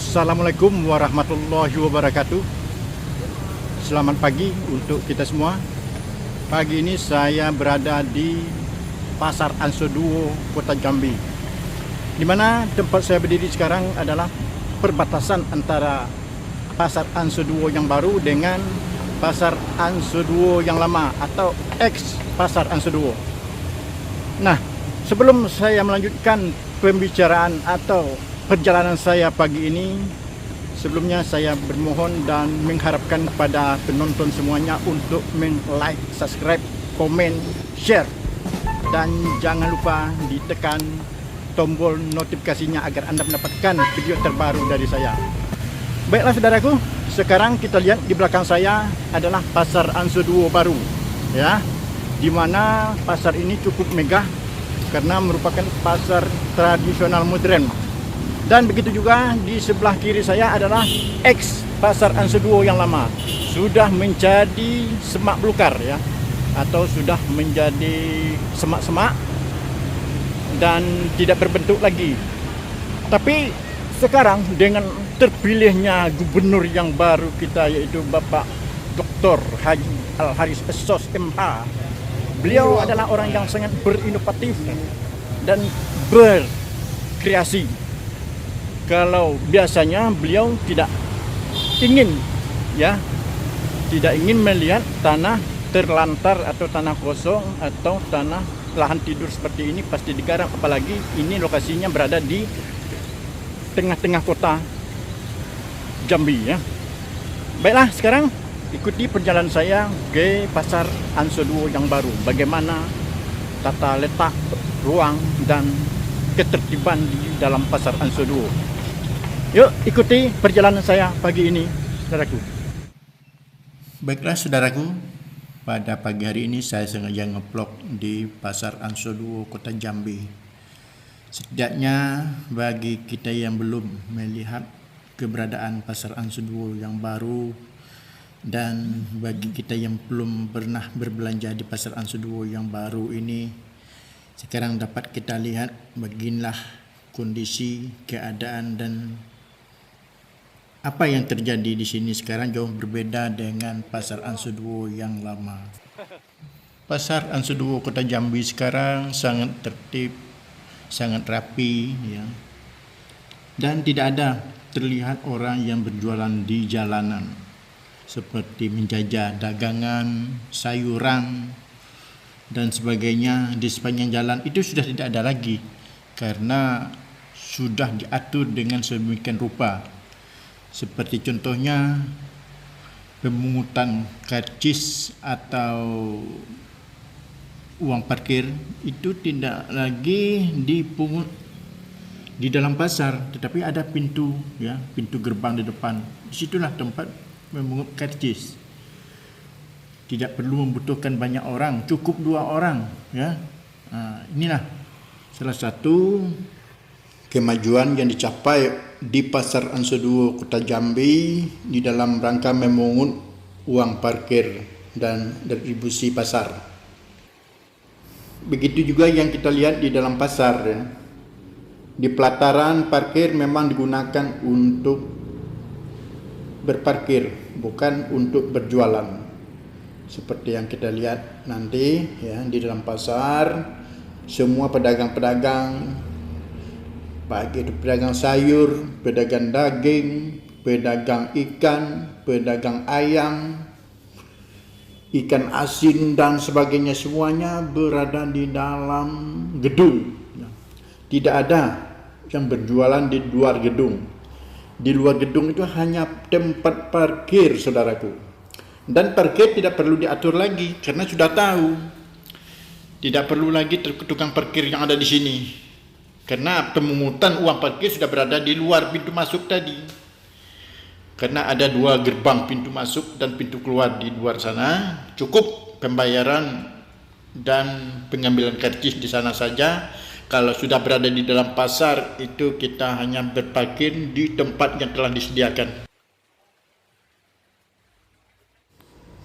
Assalamualaikum warahmatullahi wabarakatuh. Selamat pagi untuk kita semua. Pagi ini saya berada di Pasar Ansoduo, Kota Jambi, di mana tempat saya berdiri sekarang adalah perbatasan antara Pasar Ansoduo yang baru dengan Pasar Ansoduo yang lama atau ex Pasar Ansoduo. Nah, sebelum saya melanjutkan pembicaraan atau perjalanan saya pagi ini, sebelumnya saya bermohon dan mengharapkan kepada penonton semuanya untuk like, subscribe, komen, share, dan jangan lupa ditekan tombol notifikasinya agar Anda mendapatkan video terbaru dari saya. Baiklah saudaraku, sekarang kita lihat di belakang saya adalah Pasar Ansoduo baru, ya, di mana pasar ini cukup megah karena merupakan pasar tradisional modern. Dan begitu juga di sebelah kiri saya adalah ex Pasar Ansoduo yang lama, sudah menjadi semak belukar, ya, atau sudah menjadi semak-semak dan tidak berbentuk lagi. Tapi sekarang dengan terpilihnya gubernur yang baru kita, yaitu Bapak Dr. Haji Al-Haris Essos MH, beliau adalah orang yang sangat berinovatif dan berkreasi. Kalau biasanya beliau tidak ingin melihat tanah terlantar atau tanah kosong atau tanah lahan tidur seperti ini pasti digarap, apalagi ini lokasinya berada di tengah-tengah kota Jambi, ya. Baiklah, sekarang ikuti perjalanan saya ke Pasar Ansoduo yang baru. Bagaimana tata letak ruang dan ketertiban di dalam Pasar Ansoduo. Yuk ikuti perjalanan saya pagi ini, saudaraku. Baiklah saudaraku, pada pagi hari ini saya sengaja nge-vlog di Pasar Ansoduo, Kota Jambi. Setidaknya bagi kita yang belum melihat keberadaan Pasar Ansoduo yang baru, dan bagi kita yang belum pernah berbelanja di Pasar Ansoduo yang baru ini, sekarang dapat kita lihat beginilah kondisi, keadaan, dan apa yang terjadi di sini sekarang jauh berbeda dengan Pasar Ansoduo yang lama. Pasar Ansoduo Kota Jambi sekarang sangat tertib, sangat rapi, ya. Dan tidak ada terlihat orang yang berjualan di jalanan seperti menjajah dagangan, sayuran, dan sebagainya di sepanjang jalan. Itu sudah tidak ada lagi karena sudah diatur dengan sedemikian rupa. Seperti contohnya pemungutan karcis atau uang parkir itu tidak lagi dipungut di dalam pasar, tetapi ada pintu, ya, pintu gerbang di depan. Disitulah tempat memungut karcis. Tidak perlu membutuhkan banyak orang, cukup 2 orang, ya. Inilah salah satu kemajuan yang dicapai di Pasar Ansoduo Kota Jambi di dalam rangka memungut uang parkir dan distribusi pasar. Begitu juga yang kita lihat di dalam pasar, ya. Di pelataran parkir memang digunakan untuk berparkir, bukan untuk berjualan. Seperti yang kita lihat nanti, ya, di dalam pasar, semua pedagang-pedagang, baik itu pedagang sayur, pedagang daging, pedagang ikan, pedagang ayam, ikan asin, dan sebagainya, semuanya berada di dalam gedung. Tidak ada yang berjualan di luar gedung. Di luar gedung itu hanya tempat parkir, saudaraku. Dan parkir tidak perlu diatur lagi karena sudah tahu. Tidak perlu lagi tukang parkir yang ada di sini. Karena pemungutan uang parkir sudah berada di luar pintu masuk tadi. Karena ada 2 gerbang, pintu masuk dan pintu keluar di luar sana. Cukup pembayaran dan pengambilan karcis di sana saja. Kalau sudah berada di dalam pasar, itu kita hanya berparkir di tempat yang telah disediakan.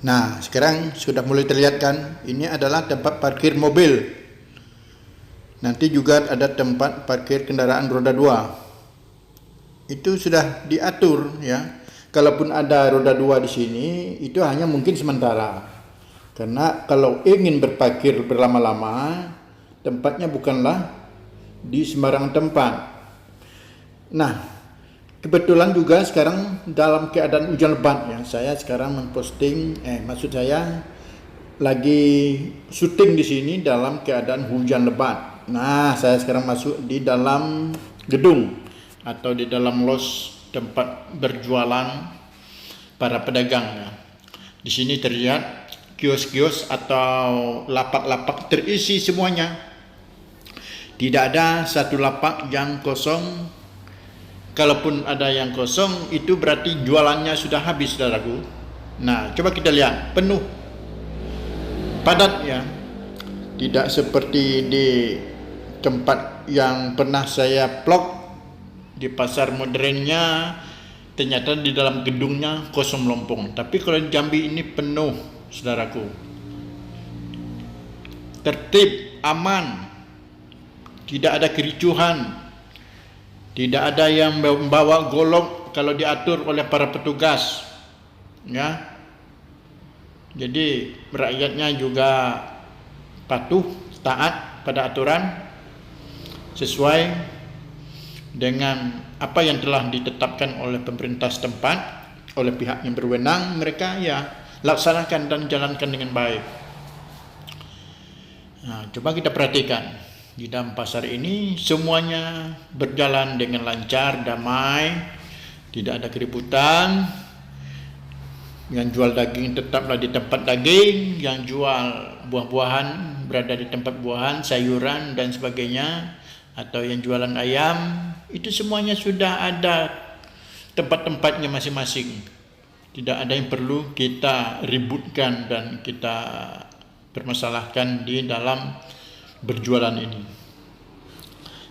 Nah, sekarang sudah mulai terlihat kan, ini adalah tempat parkir mobil. Nanti juga ada tempat parkir kendaraan roda 2. itu sudah diatur ya. Kalaupun ada roda 2 di sini, itu hanya mungkin sementara. Karena kalau ingin berparkir berlama-lama, tempatnya bukanlah di sembarang tempat. Nah, kebetulan juga sekarang dalam keadaan hujan lebat ya. Saya sekarang memposting, maksud saya lagi syuting di sini dalam keadaan hujan lebat. Nah, saya sekarang masuk di dalam gedung atau di dalam los tempat berjualan para pedagang ya. Di sini terlihat kios-kios atau lapak-lapak terisi semuanya. Tidak ada satu lapak yang kosong. Kalaupun ada yang kosong, itu berarti jualannya sudah habis, saudaraku. Nah, coba kita lihat, penuh, padat ya. Tidak seperti di tempat yang pernah saya vlog di pasar modernnya, ternyata di dalam gedungnya kosong melompong. Tapi kalau di Jambi ini penuh, saudaraku. Tertib, aman, tidak ada kericuhan, tidak ada yang membawa golok kalau diatur oleh para petugas ya. Jadi rakyatnya juga patuh, taat pada aturan sesuai dengan apa yang telah ditetapkan oleh pemerintah setempat, oleh pihak yang berwenang. Mereka ya laksanakan dan jalankan dengan baik. Nah, coba kita perhatikan di dalam pasar ini semuanya berjalan dengan lancar, damai, tidak ada keributan. Yang jual daging tetaplah di tempat daging, yang jual buah-buahan berada di tempat buahan, sayuran dan sebagainya, atau yang jualan ayam, itu semuanya sudah ada tempat-tempatnya masing-masing. Tidak ada yang perlu kita ributkan dan kita permasalahkan di dalam berjualan ini.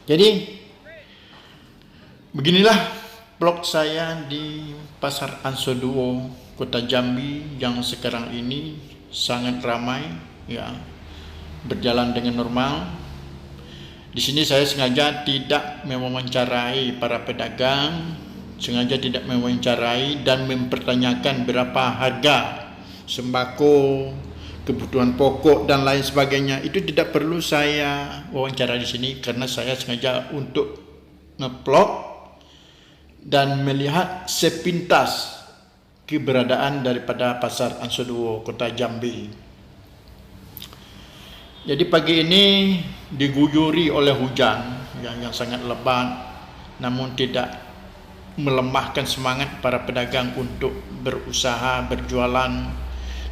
Jadi beginilah vlog saya di Pasar Ansoduo, Kota Jambi yang sekarang ini sangat ramai ya, berjalan dengan normal. Di sini saya sengaja tidak mewawancarai para pedagang, sengaja tidak mewawancarai dan mempertanyakan berapa harga sembako, kebutuhan pokok dan lain sebagainya. Itu tidak perlu saya wawancara di sini karena saya sengaja untuk nge-vlog dan melihat sepintas keberadaan daripada Pasar Ansoduo, Kota Jambi. Jadi pagi ini diguyuri oleh hujan yang sangat lebat, namun tidak melemahkan semangat para pedagang untuk berusaha, berjualan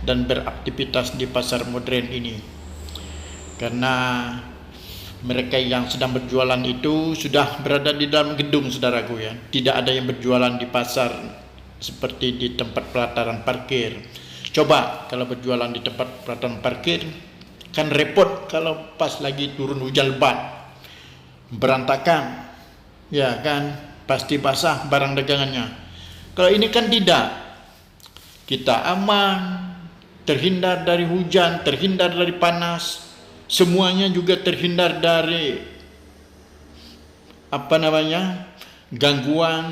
dan beraktivitas di pasar modern ini. Karena mereka yang sedang berjualan itu sudah berada di dalam gedung, saudaraku ya. Tidak ada yang berjualan di pasar seperti di tempat pelataran parkir. Coba kalau berjualan di tempat pelataran parkir, kan repot kalau pas lagi turun hujan lebat, berantakan ya kan, pasti basah barang dagangannya. Kalau ini kan tidak, kita aman, terhindar dari hujan, terhindar dari panas, semuanya juga terhindar dari gangguan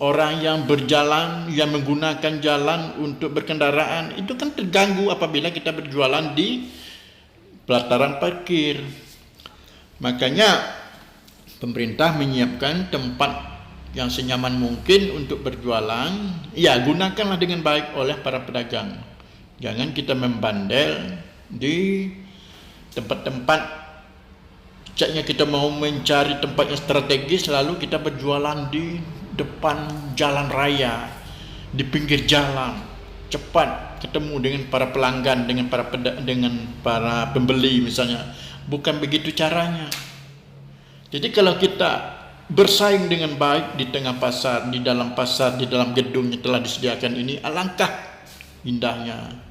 orang yang berjalan, yang menggunakan jalan untuk berkendaraan. Itu kan terganggu apabila kita berjualan di pelataran parkir. Makanya pemerintah menyiapkan tempat yang senyaman mungkin untuk berjualan. Ya, gunakanlah dengan baik oleh para pedagang. Jangan kita membandel di tempat-tempat, caknya kita mau mencari tempat yang strategis lalu kita berjualan di depan jalan raya, di pinggir jalan, cepat ketemu dengan para pelanggan, dengan para pembeli misalnya. Bukan begitu caranya. Jadi kalau kita bersaing dengan baik di tengah pasar, di dalam gedung yang telah disediakan ini, alangkah indahnya.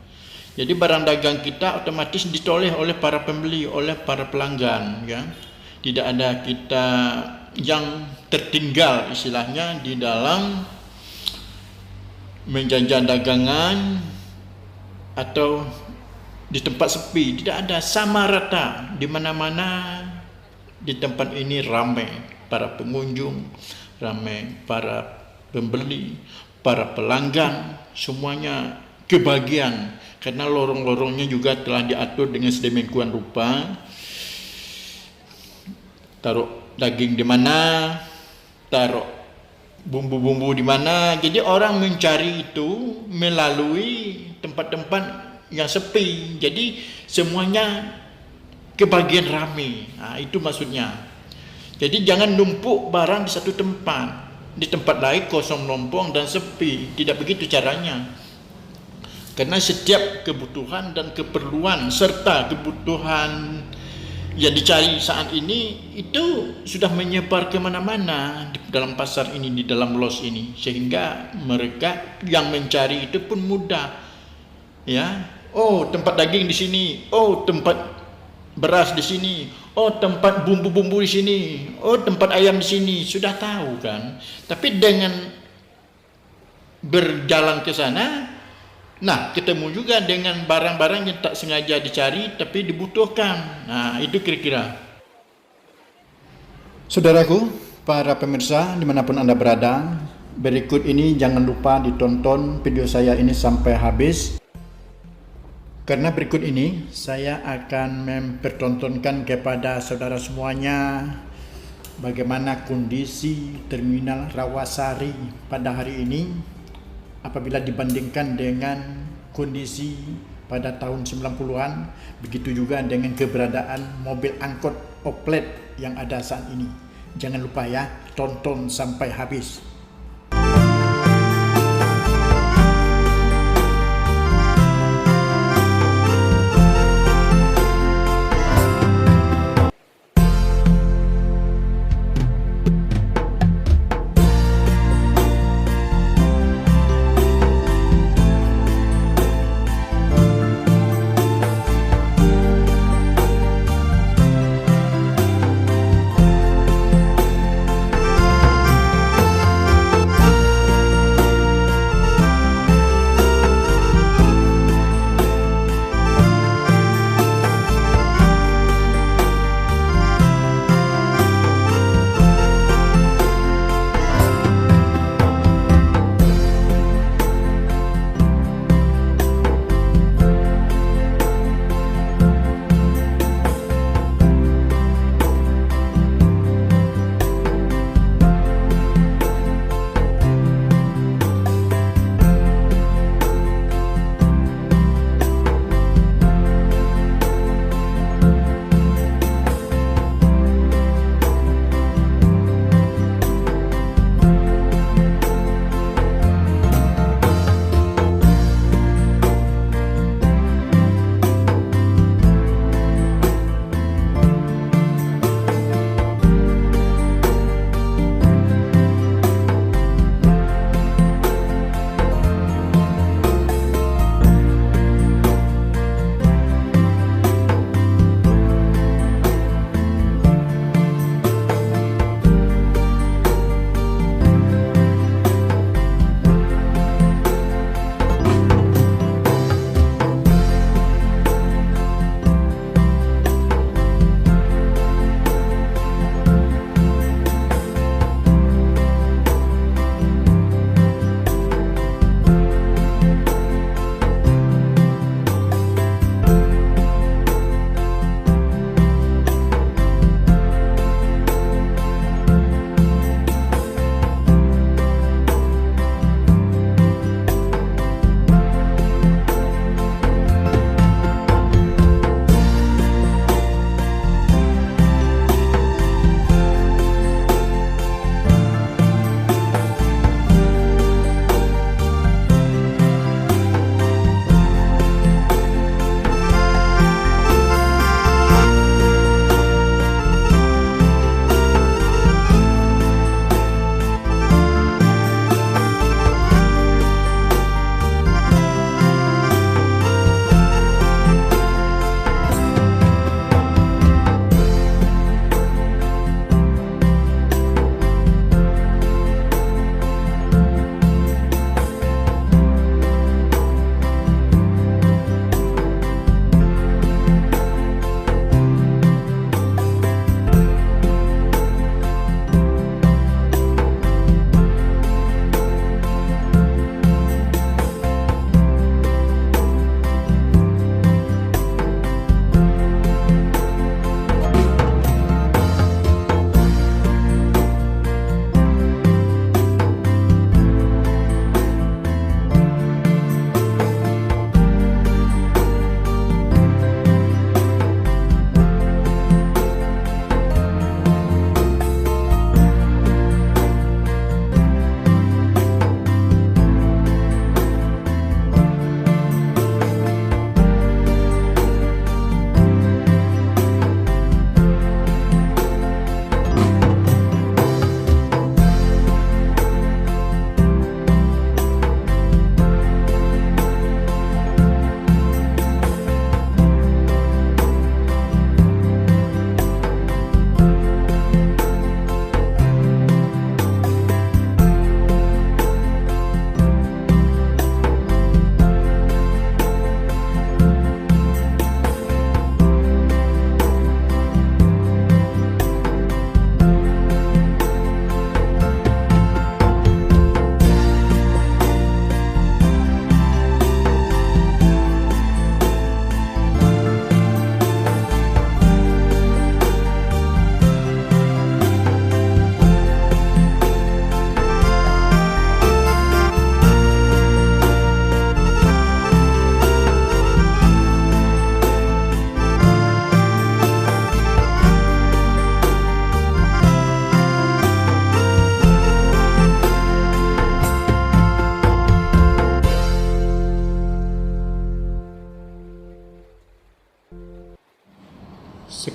Jadi barang dagang kita otomatis ditoleh oleh para pembeli, oleh para pelanggan ya. Tidak ada kita yang tertinggal istilahnya di dalam menjajan dagangan atau di tempat sepi. Tidak ada, sama rata di mana-mana. Di tempat ini ramai. para pengunjung, ramai para pembeli, para pelanggan, semuanya kebagian karena lorong-lorongnya juga telah diatur dengan sedemikian rupa. Taruh daging di mana, taruh bumbu-bumbu di mana. Jadi orang mencari itu melalui tempat-tempat yang sepi. Jadi semuanya kebagian ramai. Nah, itu maksudnya. Jadi jangan numpuk barang di satu tempat. Di tempat lain kosong lompong dan sepi. Tidak begitu caranya. Karena setiap kebutuhan dan keperluan serta kebutuhan yang dicari saat ini itu sudah menyebar kemana-mana di dalam pasar ini, di dalam los ini, sehingga mereka yang mencari itu pun mudah. Ya, oh tempat daging di sini, oh tempat beras di sini, oh tempat bumbu-bumbu di sini, oh tempat ayam di sini, sudah tahu kan. Tapi dengan berjalan ke sana, nah ketemu juga dengan barang-barang yang tak sengaja dicari tapi dibutuhkan. Nah itu kira-kira. Saudaraku, para pemirsa dimanapun Anda berada, berikut ini jangan lupa ditonton video saya ini sampai habis. Karena berikut ini saya akan mempertontonkan kepada saudara semuanya bagaimana kondisi Terminal Rawasari pada hari ini apabila dibandingkan dengan kondisi pada tahun 90-an, begitu juga dengan keberadaan mobil angkot oplet yang ada saat ini. Jangan lupa ya, tonton sampai habis.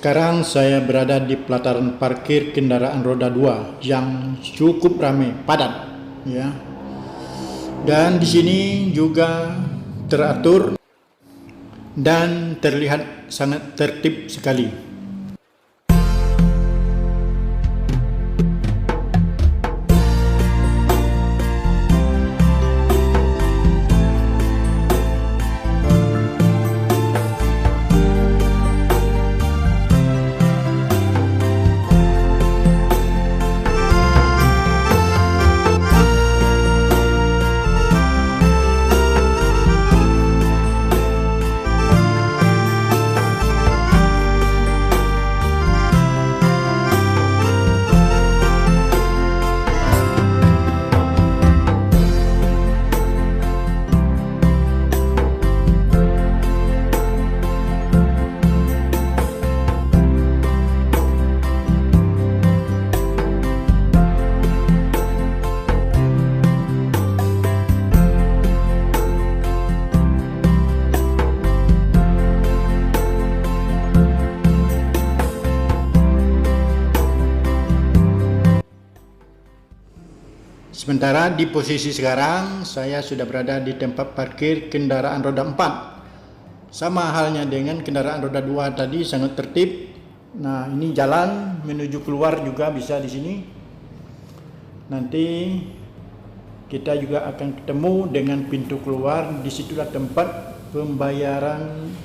Sekarang saya berada di pelataran parkir kendaraan roda 2 yang cukup ramai, padat, ya. Dan di sini juga teratur dan terlihat sangat tertib sekali. Sementara di posisi sekarang saya sudah berada di tempat parkir kendaraan roda 4. Sama halnya dengan kendaraan roda 2 tadi, sangat tertib. Nah, ini jalan menuju keluar juga bisa di sini. Nanti kita juga akan ketemu dengan pintu keluar. Disitulah tempat pembayaran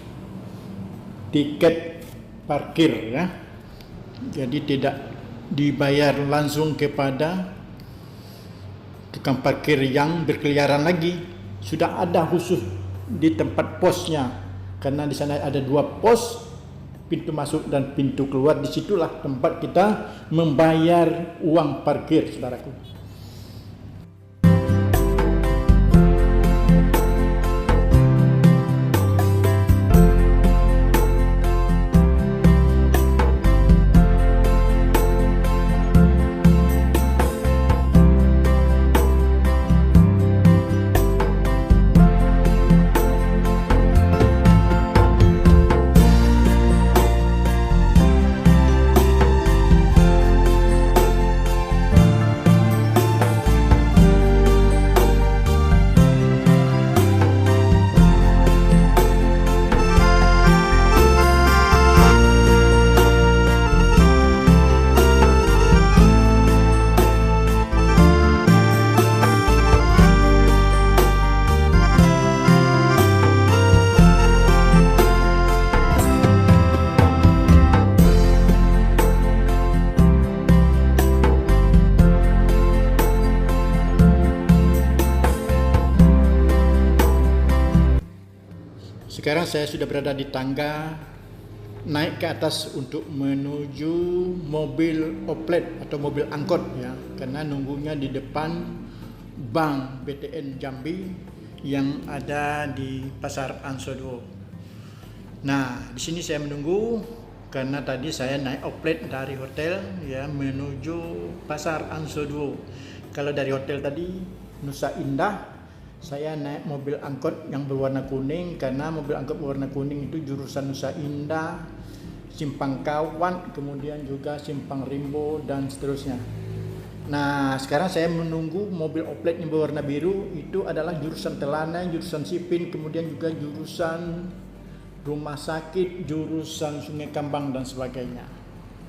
tiket parkir, ya. Jadi tidak dibayar langsung kepada tukang parkir yang berkeliaran lagi. Sudah ada khusus di tempat posnya, karena di sana ada 2 pos, pintu masuk dan pintu keluar. Disitulah tempat kita membayar uang parkir, saudaraku. Sekarang saya sudah berada di tangga naik ke atas untuk menuju mobil oplet atau mobil angkot, ya, karena nunggunya di depan Bank BTN Jambi yang ada di Pasar Ansoduo. Nah, di sini saya menunggu karena tadi saya naik oplet dari hotel, ya, menuju Pasar Ansoduo. Kalau dari hotel tadi Nusa Indah, saya naik mobil angkot yang berwarna kuning, karena mobil angkot berwarna kuning itu jurusan Nusa Indah, Simpang Kawan, kemudian juga Simpang Rimbo dan seterusnya. Nah, sekarang saya menunggu mobil oplet yang berwarna biru, itu adalah jurusan Telanai, jurusan Sipin, kemudian juga jurusan Rumah Sakit, jurusan Sungai Kambang dan sebagainya.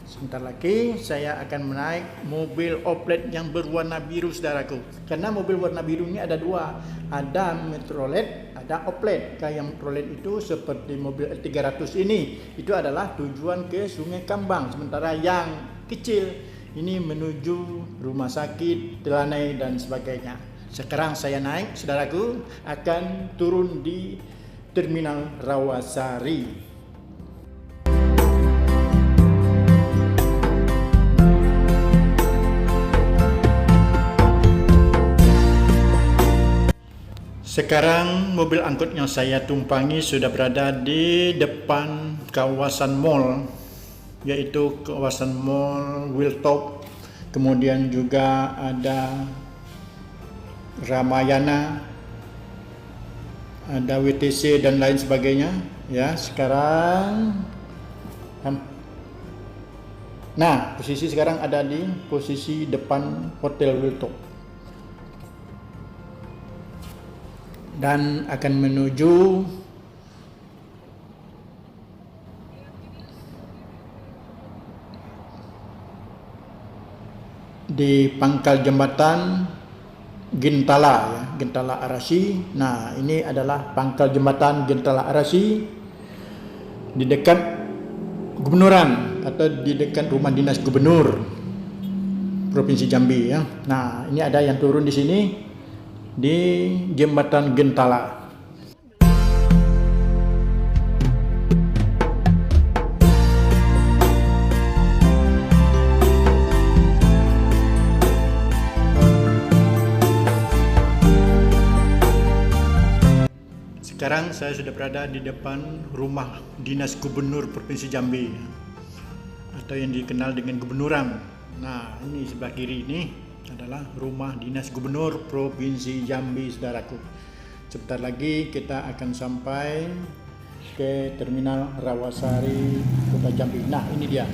Sebentar lagi saya akan menaik mobil oplet yang berwarna biru, saudaraku. Karena mobil warna biru ini ada 2, ada Metrolet, ada oplet. Kayak yang Metrolet itu seperti mobil L300 ini, itu adalah tujuan ke Sungai Kambang. Sementara yang kecil ini menuju Rumah Sakit, Telanai dan sebagainya. Sekarang saya naik, saudaraku, akan turun di Terminal Rawasari. Sekarang mobil angkut yang saya tumpangi sudah berada di depan kawasan mall, yaitu kawasan mall Wiltop, kemudian juga ada Ramayana, ada WTC dan lain sebagainya. Ya, sekarang Nah, posisi sekarang ada di posisi depan Hotel Wiltord dan akan menuju di pangkal jembatan Gentala ya, Gentala Arasi. Nah, ini adalah pangkal jembatan Gentala Arasi di dekat gubernuran atau di dekat rumah dinas gubernur Provinsi Jambi ya. Nah, ini ada yang turun di sini di jembatan Gentala. Sekarang saya sudah berada di depan rumah dinas gubernur Provinsi Jambi atau yang dikenal dengan gubernuran. Nah, ini sebelah kiri ini adalah rumah dinas gubernur Provinsi Jambi, saudaraku. Sebentar lagi kita akan sampai ke terminal Rawasari Kota Jambi. Nah, ini dia.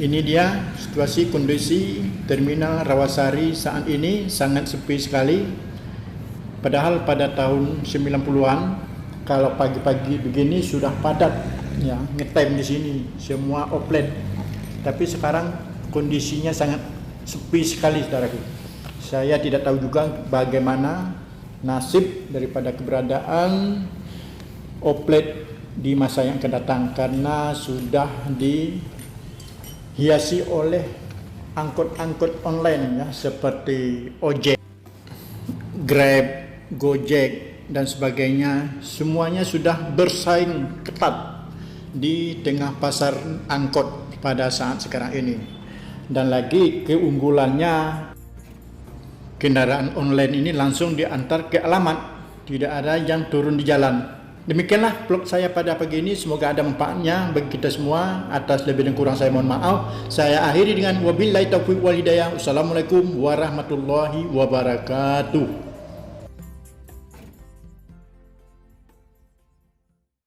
Ini dia situasi kondisi terminal Rawasari saat ini sangat sepi sekali. Padahal pada tahun 90-an kalau pagi-pagi begini sudah padat ya, ngetem di sini semua outlet. Tapi sekarang kondisinya sangat sepi sekali, saudaraku. Saya tidak tahu juga bagaimana nasib daripada keberadaan outlet di masa yang akan datang karena sudah dihiasi oleh angkut-angkut online ya, seperti ojek, Grab, Gojek dan sebagainya. Semuanya sudah bersaing ketat di tengah pasar angkot pada saat sekarang ini. Dan lagi keunggulannya, kendaraan online ini langsung diantar ke alamat, tidak ada yang turun di jalan. Demikianlah vlog saya pada pagi ini, semoga ada manfaatnya bagi kita semua. Atas lebih dan kurang saya mohon maaf. Saya akhiri dengan wabillahi taufiq wal hidayah. Wassalamualaikum warahmatullahi wabarakatuh.